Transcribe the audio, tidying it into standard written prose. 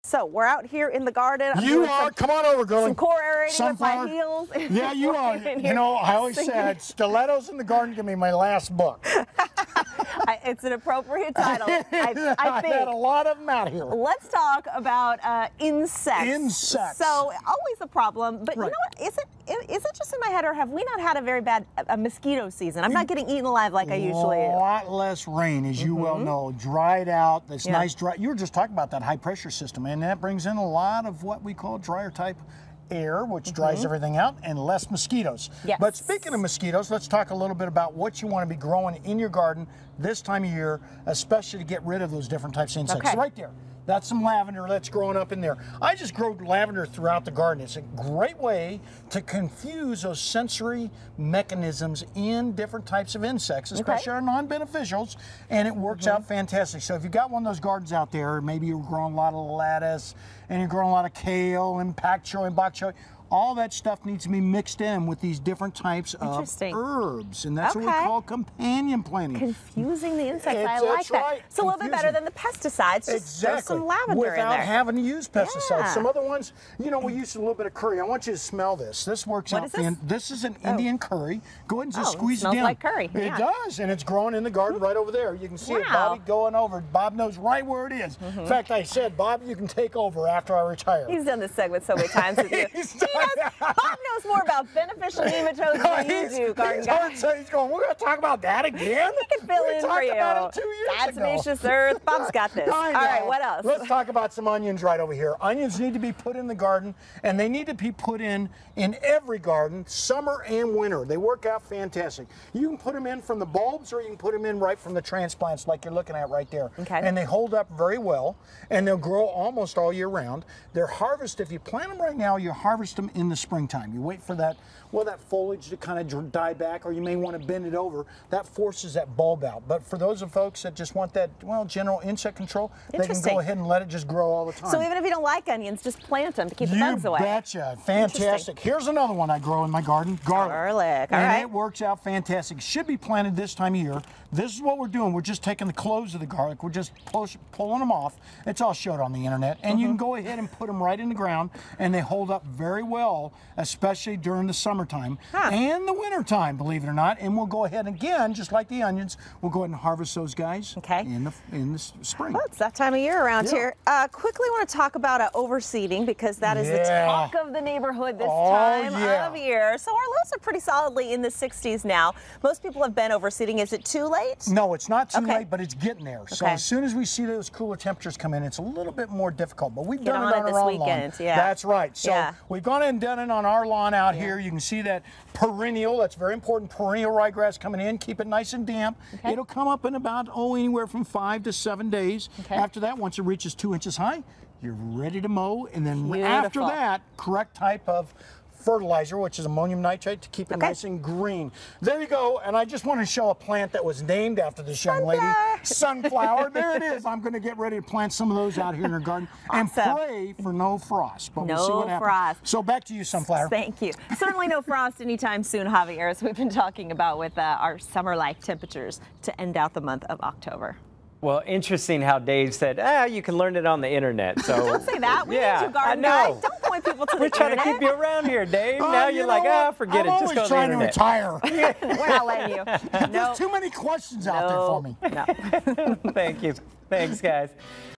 So we're out here in the garden. You are. Come on over, girlie. Some core aerating with my Sunflower. heels. Yeah, you are. You know, I always said, Stilettos in the Garden give me my last book. It's an appropriate title, I think. I had a lot of them out here. Let's talk about insects. Insects. So always a problem, but Right. you know what? Is it just in my head, or have we not had a very bad mosquito season? I'm not getting eaten alive like I usually A do. lot less rain, as you well know. Dried out. This Yeah. nice dry. You were just talking about that high pressure system, and that brings in a lot of what we call drier type air, which dries everything out, and less mosquitoes. Yes. But speaking of mosquitoes, let's talk a little bit about what you want to be growing in your garden this time of year, especially to get rid of those different types of insects. Okay. Right there. That's some lavender that's growing up in there. I just grow lavender throughout the garden. It's a great way to confuse those sensory mechanisms in different types of insects, especially our non-beneficials, and it works out fantastic. So if you've got one of those gardens out there, maybe you're growing a lot of lettuce, and you're growing a lot of kale and pak choi and bok choy, all that stuff needs to be mixed in with these different types of herbs, and that's what we call companion planting. Confusing the insects, I like That's that. right. It's a little bit better than the pesticides. Just throw some lavender Without in there. having to use pesticides. Yeah. Some other ones, you know, we use a little bit of curry. I want you to smell this. This works What out. is this? This is an Indian curry. Go ahead and just squeeze it smells down. like curry. It Yeah. does, and it's growing in the garden right over there. You can see it, Wow. Bobby, going over. Bob knows right where it is. In fact, I said, Bob, you can take over after I retire. He's done this segment so many times with you. Bob knows more about beneficial nematodes than you do, garden guy. He's going, we're going to talk about that again? He can fill We in talked for you. about it 2 years ago. Diatomaceous earth. Bob's got this. I All know. right, what else? Let's talk about some onions right over here. Onions need to be put in the garden, and they need to be put in every garden, summer and winter. They work out fantastic. You can put them in from the bulbs, or you can put them in right from the transplants like you're looking at right there. Okay. And they hold up very well, and they'll grow almost all year round. They're harvested, if you plant them right now, you harvest them in the springtime. You wait for that, well, that foliage to kind of die back, or you may want to bend it over. That forces that bulb out. But for those of folks that just want that, well, general insect control, they can go ahead and let it just grow all the time. So even if you don't like onions, just plant them to keep the bugs away. You betcha. Fantastic. Here's another one I grow in my garden, garlic. Garlic, all and right. it works out fantastic. Should be planted this time of year. This is what we're doing. We're just taking the cloves of the garlic. We're just pulling them off. It's all showed on the internet. And you can go ahead and put them right in the ground, and they hold up very well, especially during the summertime and the wintertime, believe it or not. And we'll go ahead again, just like the onions, we'll go ahead and harvest those guys in the spring. Well, it's that time of year around here. Quickly want to talk about overseeding, because that is the talk of the neighborhood this time of year. So our lows are pretty solidly in the 60s now. Most people have been overseeding. Is it too late? No, it's not too late, but it's getting there. So as soon as we see those cooler temperatures come in, it's a little bit more difficult. But we've done it on our own lawn. That's right. So we've gone in and done it on our lawn out here. You can see that perennial, that's very important, perennial ryegrass coming in. Keep it nice and damp. It'll come up in about, anywhere from 5 to 7 days. After that, once it reaches 2 inches high, you're ready to mow. And then after that, correct type of fertilizer, which is ammonium nitrate, to keep it nice and green. There you go. And I just want to show a plant that was named after this young lady. Sunflower. There it is. I'm going to get ready to plant some of those out here in our garden and pray for no frost. But we'll see what happens. So back to you, Sunflower. Thank you. Certainly no frost anytime soon, Javier, as we've been talking about with our summer-like temperatures to end out the month of October. Well, interesting how Dave said, you can learn it on the internet. So don't say that. We need you, garden guy. Don't point people to the We're trying internet. to keep you around here, Dave. Now you're like, forget it. Just go to the internet. I'm always trying to retire. We're not letting you. There's too many questions out there for me. No. Thank you. Thanks, guys.